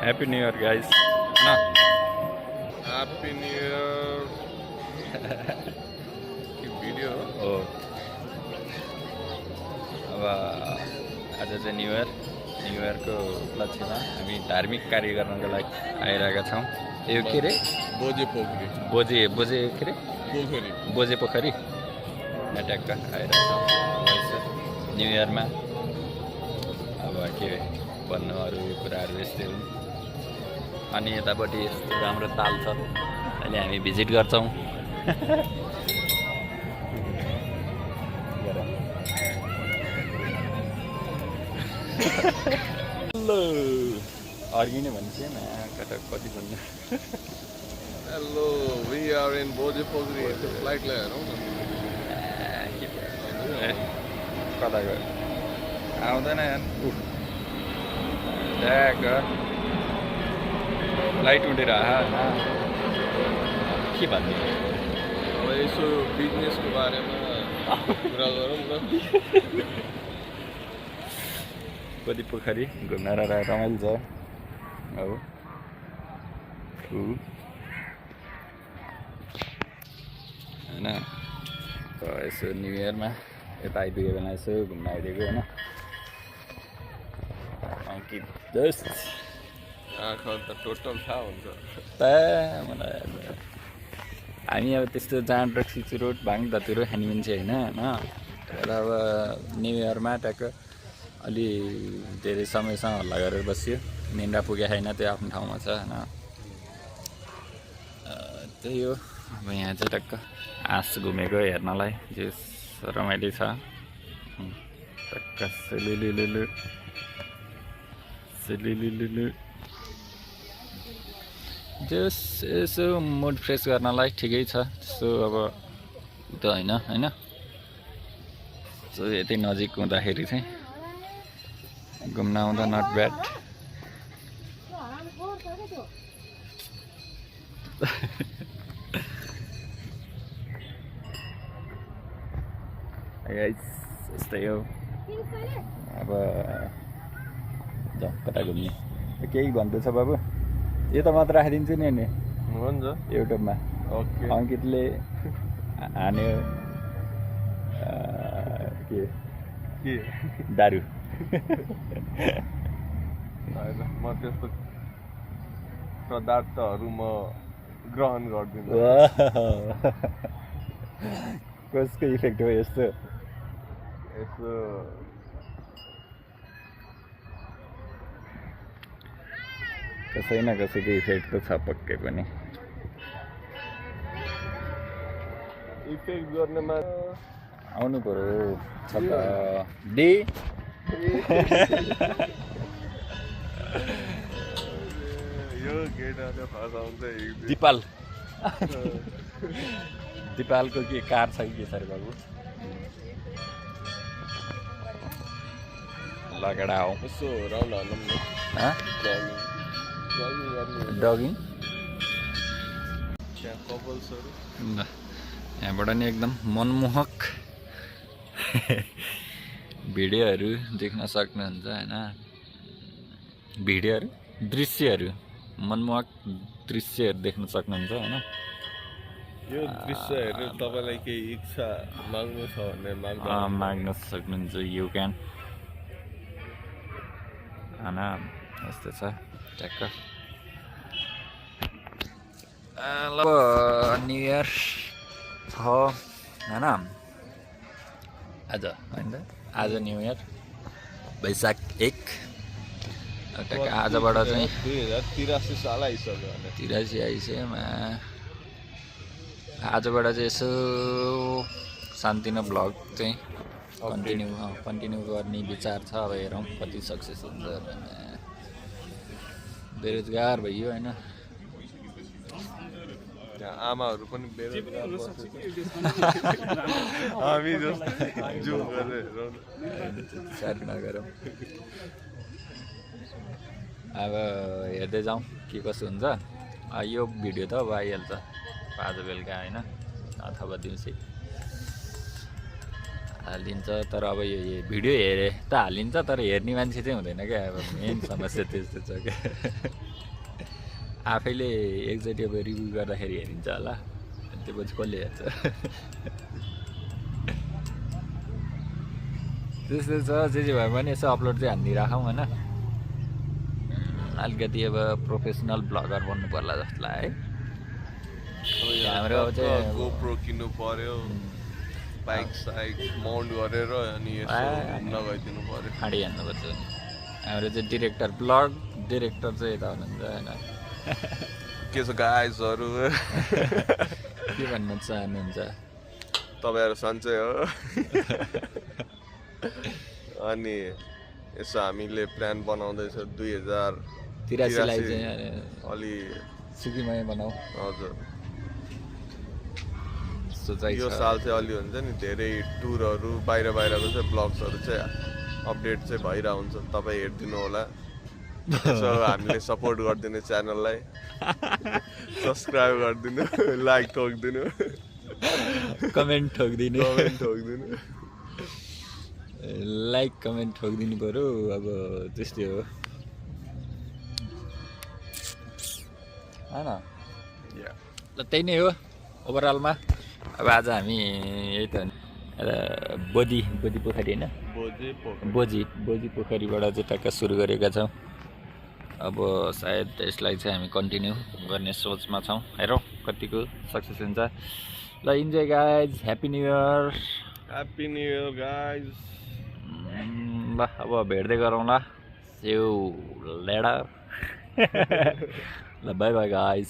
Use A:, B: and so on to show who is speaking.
A: Happy new year guys है
B: happy new year की video
A: हो अब आज चाहिँ न्यू इयरको उपलक्ष्यमा हामी धार्मिक कार्य गर्नको लागि आइरहेका छौँ। यो के अरे
B: बोजे पोखरी
A: बोजे के अरे
B: पोखरी
A: बोजे पोखरी ट्याक्क आइरहेका छौँ न्यु इयरमा। अब के भन्नु अरू कुराहरू यस्तै हुन्। अनि यतापट्टि यस्तो राम्रो ताल छ, अहिले हामी भिजिट गर्छौँ। हेलो अर्गिने भन्छ कति भन्नु।
B: हेलो वी आर इन बोजे पोखरी फ्लाइट ल्याएर हेरौँ न
A: कता गयो आउँदैन फ्लाइट उडेर के भन्ने
B: अब यसो बिजनेसको बारेमा कुरा गरौँ न।
A: बोजे पोखरी घुम्न रमाइलो छ अब होइन। यसो न्यु इयरमा यता आइपुग्यो भने यसो घुम्न आइदिएको होइन। अङ्कित जस्ट
B: आँखा त टोटल थाहा हुन्छ
A: मलाई हामी अब त्यस्तो जाँड र सिचु रोड भाङ धतुरो खाने मान्छे होइन तर अब न्यु इयरमा ट्याक्क अलि धेरै समयसँग हल्ला गरेर बस्यो। निन्द्रा पुगेको छैन, त्यो आफ्नो ठाउँमा छ होइन। त्यही हो अब यहाँ चाहिँ टक्क हाँस घुमेको हेर्नलाई जे रमाइलो छ। टक्क सेलिलिलु जस यसो मुड फ्रेस गर्नलाई ठिकै छ। त्यस्तो अब त होइन सो यति नजिक हुँदाखेरि चाहिँ घुम्न आउँदा नट ब्याड। यस्तै हो अब जाउँ कता घुम्ने। केही भन्दैछ बाबु यो त मात्र राखिदिन्छु नि अनि
B: हुन्छ
A: युट्युबमा।
B: ओके
A: अङ्कितले हान्यो
B: के
A: दारु
B: होइन म त्यस्तो पदार्थहरू म ग्रहण गर्दिनँ।
A: कसको इफेक्ट हो यस्तो?
B: यसो
A: कसै न कसैको इफेक्ट त छ पक्कै पनि।
B: इफेक्ट गर्नेमा
A: आउनु पऱ्यो छ त डी
B: यो गेटले फसाउँछ
A: दिपालको के कार छ कि के सर बाबु लगडा हो
B: यसो राउन्ड हाल्नु न
A: डगिङ
B: त्यहाँ कपल्सहरू
A: यहाँबाट नि एकदम मनमोहक भिडियोहरू देख्न सक्नुहुन्छ होइन। भिडियोहरू दृश्यहरू मनमोहक दृश्यहरू देख्न सक्नुहुन्छ होइन।
B: यो दृश्य हेरेर तपाईँलाई केही इच्छा माग्नु छ भने
A: माग्न सक्नुहुन्छ यु क्यान होइन। यस्तो छ ट्याक्क। ल न्यु इयर छ होइन आज होइन त आज न्यु इयर वैशाख 1 ट्याक्क। आजबाट चाहिँ
B: 2083 साल आइसक्यो भने
A: 83 आइसक्योमा आजबाट चाहिँ यसो शान्तिनो भ्लग चाहिँ कन्टिन्यू गर्ने विचार छ। अब हेरौँ कति सक्सेस हुन्छ। बेरोजगार भइयो होइन।
B: त्यहाँ आमाहरू पनि बेरोजगार हामी जस्तो
A: साह्रो नगरौँ। अब हेर्दै जाउँ के कसो हुन्छ। यो भिडियो त अब आइहाल्छ आज बेलुका होइन अथवा दिउँसै हालिदिन्छ। तर अब यो भिडियो हेरे त हालिन्छ तर हेर्ने मान्छे चाहिँ हुँदैन क्या। अब मेन समस्या त्यस्तो छ क्या। आफैले एकचोटि अब रिभ्यू गर्दाखेरि हेरिन्छ होला त्यो पछि कसले हेर्छ त्यस्तो छ जे भए पनि यसो अपलोड चाहिँ हानिदिइराखौँ होइन अलिकति अब प्रोफेसनल ब्लगर बन्नु पर्ला जस्तो लाग्यो है हाम्रो चाहिँ
B: गोप्रो किन्नु पर्यो बाइक साइक माउन्ट गरेर अनि यसो घुम्न गइदिनु पर्यो
A: फाँडी हान्नुपर्छ हाम्रो चाहिँ डिरेक्टर ब्लग डिरेक्टर चाहिँ यता हुनुहुन्छ होइन
B: के छ गाइजहरू
A: के भन्न चाहनुहुन्छ
B: तपाईँहरू सन्चै हो अनि यसो हामीले प्लान बनाउँदैछ
A: 83 लाई चाहिँ
B: अलि
A: सुकीमै बनाऊ
B: हजुर
A: सोचाइ
B: यो
A: छ
B: साल चाहिँ अलि हुन्छ नि धेरै टुरहरू बाहिरको चाहिँ ब्लग्सहरू चाहिँ अपडेट चाहिँ भइरहेको हुन्छ तपाईँ हेरिदिनु होला यसो हामीले सपोर्ट गरिदिनु च्यानललाई सब्सक्राइब गरिदिनु लाइक ठोकिदिनु
A: कमेन्ट ठोकिदिनु लाइक कमेन्ट ठोकिदिनु पऱ्यो अब त्यस्तै हो होइन ल त्यही नै हो ओभरअलमा अब आज हामी यही त बोदी पोखरी होइन बोजी पोखरीबाट चाहिँ टक्क सुरु गरेका छौँ अब सायद यसलाई चाहिँ हामी कन्टिन्यू गर्ने सोचमा छौँ हेरौँ कतिको सक्सेस हुन्छ ल enjoy guys happy new year
B: guys
A: ल अब भेट्दै गरौँ ल सेउ लेडर ल बाई बाई गाइज